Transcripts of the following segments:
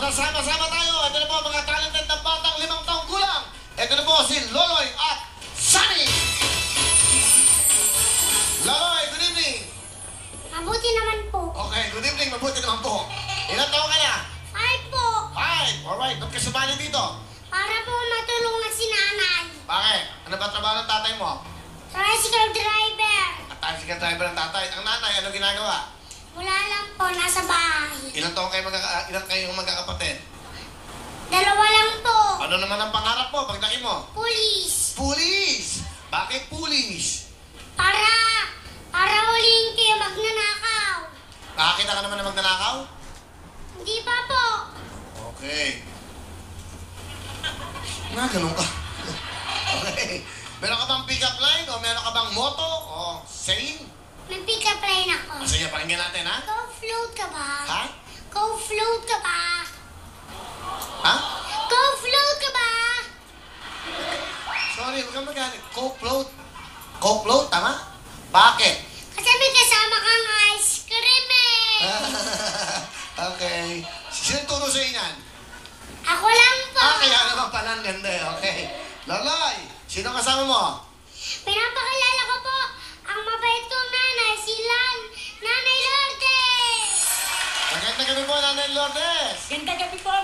Magsasama-sama tayo. Ito na po mga talented na batang 5 taong gulang. Ito na po si Loloy at Sunny. Loloy, good evening. Mabuti naman po. Okay, good evening. Mabuti naman po. Ilan taong ka na? 5 po. 5. Alright, ba't ka sumali dito? Para po matulungan si nanay. Bakit? Ano ba trabaho ng tatay mo? Tricycle driver. At tricycle driver ng tatay. Ang nanay, ano ginagawa? Wala lang po, nasa bahay. Ilang kayong magkakapatid? 2 lang po. Ano naman ang pangarap mo pagdaki mo? Pulis. Pulis! Bakit pulis? Para huliin kayo magnanakaw. Nakakita ka naman na magnanakaw? Hindi pa po. Okay. Ganun ka. Okay. Meron ka bang pick-up line o meron ka bang motto o saying? May pick-up line ako. Sige, pakinggan natin, ha? Go float ka ba? Ha? Go float ka ba? Ha? Go float ka ba? Sorry, huwag kang magalit. Coke float. Coke float, tama? Bakit? Kasi may kasama kang ice cream eh. Okay. Sino turo sa inyan? Ako lang po. Kaya naman pala ang ganda eh. Okay. Loloy, sino kasama mo? Pinapakilala ko po ang mabait kong nanay, si Nanay Lourdes. Maganda gabi po, Nanay Lourdes. Ganda gabi po,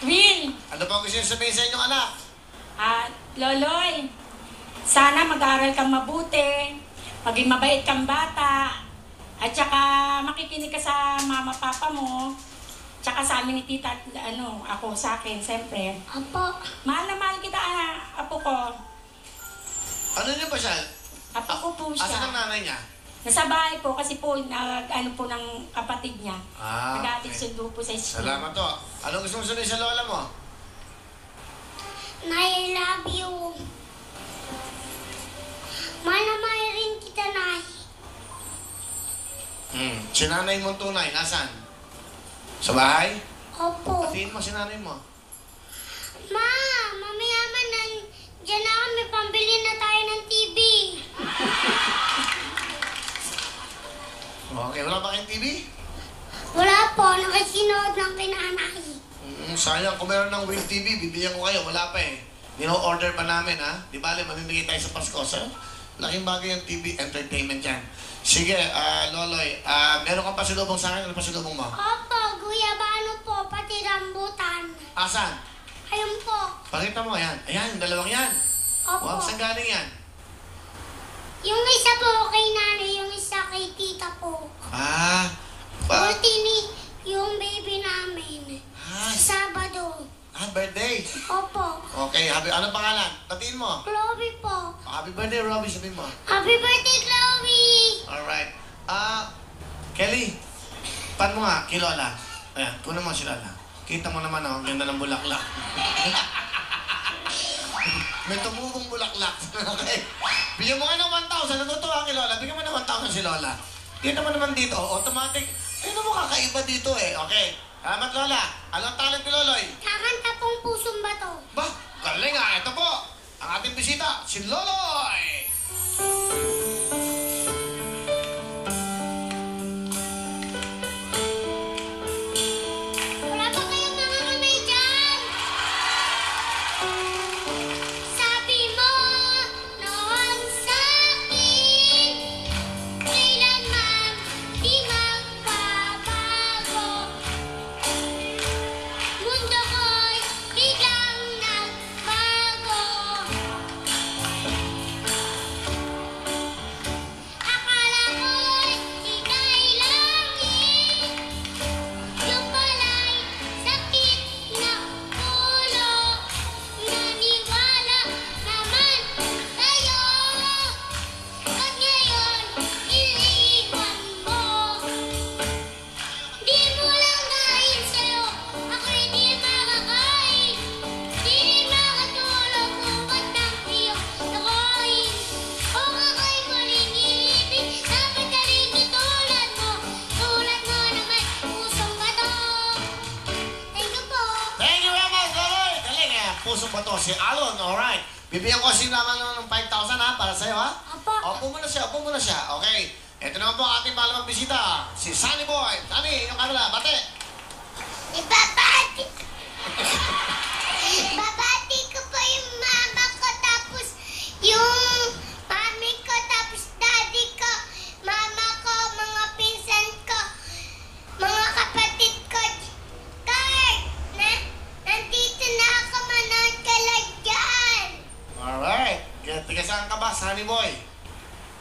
Will. Ano pa gusto niyo sabihin sa inyong anak? Loloy, sana mag-aral kang mabuti, maging mabait kang bata, at saka makikinig ka sa mama-papa mo, tsaka sa amin ni tita at ako sa akin, siyempre. Opo. Mahal na mahal kita, apo ko. Ano niyo ba siya? Apo ko po Asan siya. ang nanay niya? Nasa bahay po kasi po, po ng kapatid niya. Nag-aatid Okay. sundo po sa school. Salamat to. Anong gusto mo sabihin sa lola mo? Nay, I love you. Mahal na mahal rin kita, Nay. Si nanay mong tunay, nasan? Sa bahay? Opo. Patiin mo si nanay mo. Ma, mamaya dyan na kami, pambili na tayo ng TV. Okay, wala ba kayong TV? Wala po, nakikinood ng kinanay. Sayang, kung meron ng Wave TV, bibigyan ko kayo. Wala pa eh. Nino-order pa namin, ha? Di ba, mamimigay tayo sa Pasko, sir? Laking bagay yung TV, entertainment yan. Sige, Loloy, meron kang pasalubong sa akin? Ano pasalubong mo? Opo, guyabano po, pati rambutan. Asan? Ayun po. Pakita mo, ayan. Ayan, yung dalawang yan. Opo. Wow, saan galing yan? Yung isa po kay nanay, yung isa kay tita po. Ultimi, yung baby namin. Sabado. Birthday. Opo. Okay, anong pangalan? Patiin mo. Chloe po. Happy birthday, Robbie, sabihin mo. Happy birthday, Chloe! Alright. Kelly, pan mo nga, kay Lola. Ayan, kunin mo si Lola. Kita mo naman, ang ganda ng bulaklak. May tumubong bulaklak. Okay. Bigyan mo nga ng 1,000. Natutuwa kay Lola. Bigyan mo ng 1,000 si Lola. Kita mo naman dito, automatic. Ayun mo kakaiba dito eh. Okay. Salamat, Lola. Anong talent ni Loloy? Kakanta pong pusong bato. Bah, galing nga. Ito po, ang ating bisita, si Loloy. Wala ba kayong mga kamay dyan? Sabi mo noon sa'kin, kailanman di magbabago. Mundo ko'y biglang nagbago. Akala ko'y ika'y langit, yung pala'y sakit na ulo. Naniwala naman tayo, at ngayon iniwan mo. Di mo lang dahil sa'yo, ako'y di makakain. Di rin makatulog bukat ng iyong lokohin. Kung ako'y muling iibig, dapat ka rin tutulad mo. Tulad mo naman, pusong bato. Thank you po. Thank you very much, Loloy. Galing eh. Puso pa to, si Alon. Alright. Bibigyan ko si naman ng 5,000 ha, para sa'yo ha. Opo. Opo muna siya, opo muna siya. Okay. Ito naman po ang ating malamang bisita, si Sunny Boy. Sunny, yung kanila, bate. Ipapati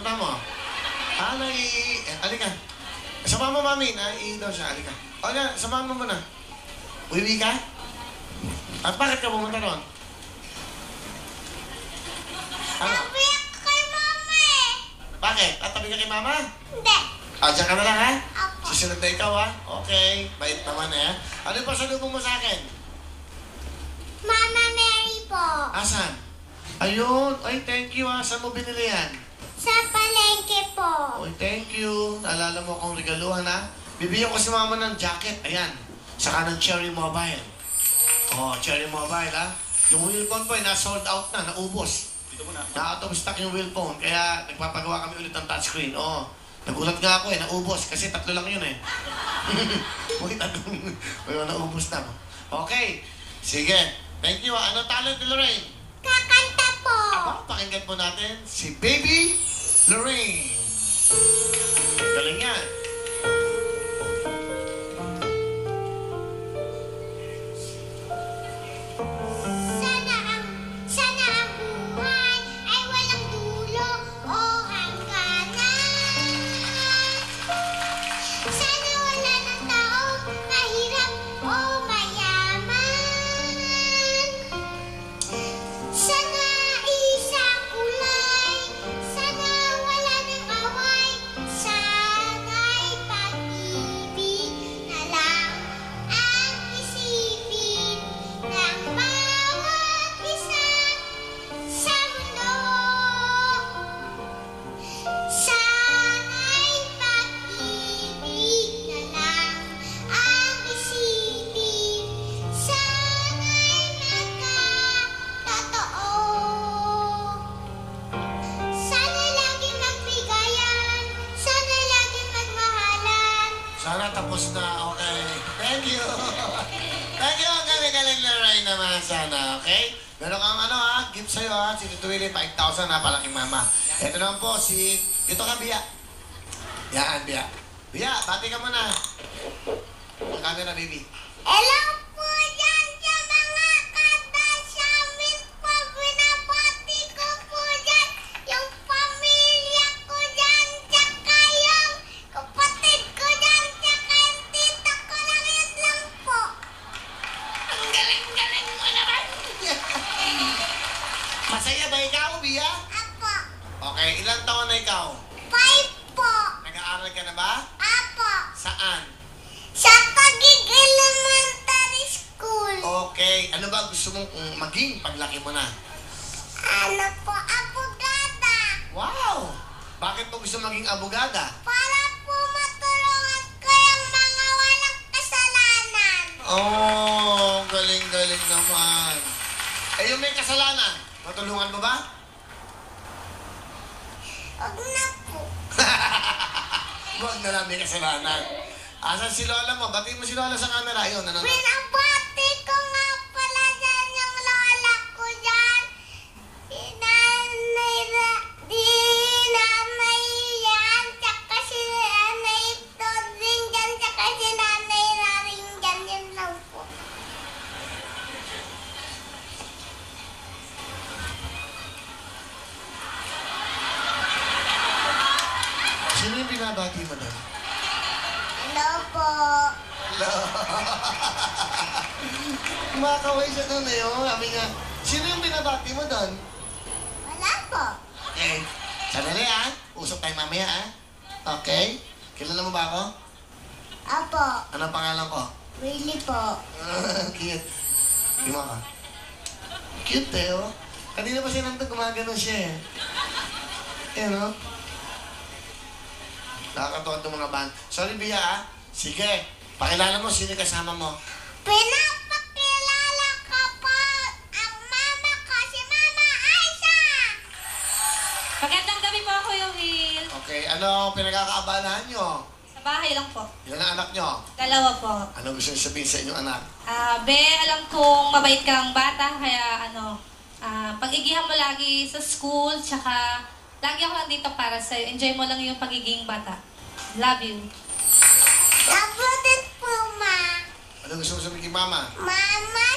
Punta mo. Alika. Sama mo, mami. Naiihi daw siya. Alika. O na, sama mo muna. Uwi ka? At bakit ka pumunta ron? Ano? Sabi ako kay mama eh. Bakit? Tatabi ka kay mama? Hindi. Diyan ka na lang, ha? Ako. Susunod na ikaw, ha? Okay. Bait naman, eh. Ano pa salubong mo sa akin? Mama Mary po. Asan? Ayun. Ay, thank you, ha? Saan mo binili yan? Sa palengke po. Oy, thank you. Naalala mo akong regaluhan, ha? Bibigyan ko si mama ng jacket. Ayan. Saka ng Cherry Mobile. Oh, Cherry Mobile, ha? Yung wheel phone po, na-sold out na. Naubos. Na-out of stock yung wheel phone. Kaya nagpapagawa kami ulit ng touchscreen. Oh, nagulat nga ako eh. Naubos. Kasi 3 lang yun eh. Uy, naubos na. Okay. Sige. Thank you, ha? Ano talent ni Lorraine? Kakanta po. Aba, pakinggan po natin si Baby Lorraine. Galing yan. Sana ang buhay ay walang dulo o hangganan. Sana wala ng taong mahirap o mayaman. Sana isang kulay, sana wala ng away, sana'y pag-ibig na lang ang isipin ng bawat isa sa mundo. Sana'y pag-ibig na lang ang isipin, sana'y magkatotoo. Sana lagi magbigayan, sana lagi magmahalan. Sana tapos na. Okay. Thank you. Thank you. Galing-galing Lorraine naman sana. Okay? Meron kang ano ha, gift sa'yo ha. Si Tito Willie, 5,000 na palaking mama. Ito naman po si... Dito ka, Bia. Yan, Bia. Bia, bati ka muna. Ang camera, baby. Hello po dyan sa mga kadasamin po. Binabati ko po dyan yung pamilya ko dyan. Tsaka yung kapatid ko dyan. Tsaka yung tita ko lang. Yun lang po. Ang galing-galing mo naman. Masaya ba ikaw, Bia? Apo. Okay, ilang taon na ikaw? 5 po. Nag-aaral ka na ba? Apo. Saan? Sa Taguig Elementary School. Okay, ano ba gusto mong maging paglaki mo na? Ano po? Abogada. Wow! Bakit mo gusto maging abogada? Para po matulungan ko yung mga walang kasalanan. Oh, galing-galing naman. Eh, yung may kasalanan, matulungan mo ba? Huwag na po. Huwag na lang may kasalanan. Asan si Lola mo? Batiin mo si Lola sa camera. Ayun, ano? Binabati ko nga pala dyan yung lola ko dyan. Si nanay yan, tsaka si nanay Todring dyan, tsaka si nanay Raring dyan. Yun lang po. Sino yung binabati mo doon? Hello po. Kumakaway siya doon eh. Oh. Sabi niya, sino yung binabati mo doon? Wala po. Okay. Sandali ah. Usap tayo mamaya ah. Okay. Kilala mo ba ako? Apo. Ano ang pangalan ko? Willie po. Cute. Ima ka. Cute eh, oh. Kanina pa siya nandun, gumagano siya eh. Ayan, oh. Nakakatuwa itong mga band. Sorry, Bia, ah. Sige. Pakilala mo, sino kasama mo? Pinapakilala ko po ang mama ko, si Mama Aisha. Magandang gabi po, Kuya Will. Okay, ano pinagkakaabalahan nyo? Sa bahay lang po. Ilan ang anak nyo? 2 po. Ano gusto nyo sabihin sa inyong anak? Be, alam kong mabait kang bata, kaya pag-igihan mo lagi sa school, tsaka lagi ako nandito para sa'yo. Enjoy mo lang yung pagiging bata. Love you. Love din po, Ma. Ano gusto mo sabihin kay Mama? Mama,